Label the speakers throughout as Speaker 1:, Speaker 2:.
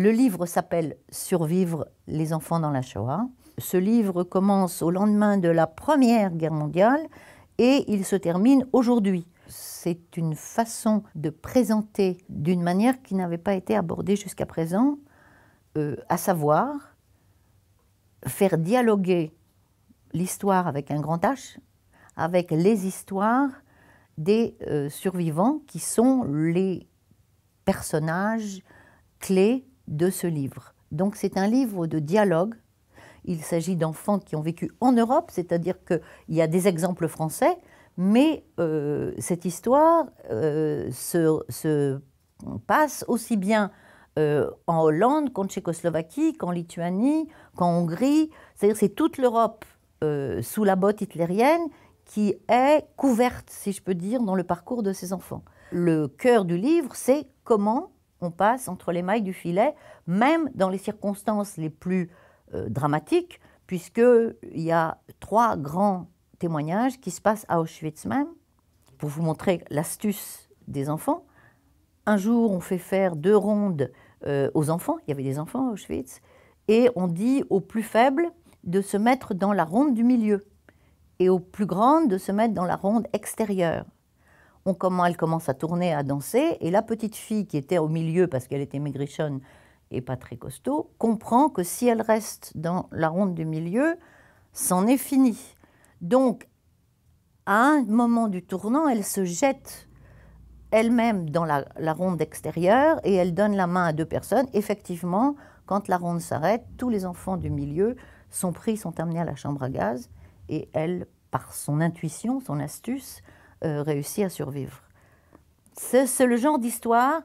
Speaker 1: Le livre s'appelle « Survivre les enfants dans la Shoah ». Ce livre commence au lendemain de la Première Guerre mondiale et il se termine aujourd'hui. C'est une façon de présenter d'une manière qui n'avait pas été abordée jusqu'à présent, à savoir faire dialoguer l'histoire avec un grand H, avec les histoires des survivants qui sont les personnages clés de ce livre. Donc c'est un livre de dialogue. Il s'agit d'enfants qui ont vécu en Europe, c'est-à-dire qu'il y a des exemples français, mais cette histoire se passe aussi bien en Hollande qu'en Tchécoslovaquie, qu'en Lituanie, qu'en Hongrie. C'est-à-dire c'est toute l'Europe sous la botte hitlérienne qui est couverte, si je peux dire, dans le parcours de ces enfants. Le cœur du livre, c'est comment on passe entre les mailles du filet, même dans les circonstances les plus dramatiques, puisqu'il y a 3 grands témoignages qui se passent à Auschwitz même, pour vous montrer l'astuce des enfants. Un jour, on fait faire 2 rondes aux enfants, il y avait des enfants à Auschwitz, et on dit aux plus faibles de se mettre dans la ronde du milieu, et aux plus grandes de se mettre dans la ronde extérieure. Elle commence à tourner, à danser, et la petite fille qui était au milieu, parce qu'elle était maigrichonne et pas très costaud, comprend que si elle reste dans la ronde du milieu, c'en est fini. Donc, à un moment du tournant, elle se jette elle-même dans la ronde extérieure et elle donne la main à 2 personnes. Effectivement, quand la ronde s'arrête, tous les enfants du milieu sont amenés à la chambre à gaz et elle, par son intuition, son astuce, réussit à survivre. C'est le genre d'histoire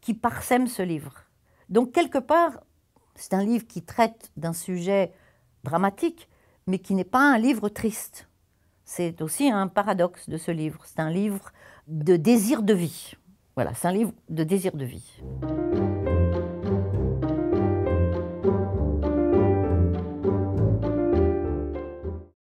Speaker 1: qui parsème ce livre. Donc, quelque part, c'est un livre qui traite d'un sujet dramatique, mais qui n'est pas un livre triste. C'est aussi un paradoxe de ce livre. C'est un livre de désir de vie. Voilà, c'est un livre de désir de vie.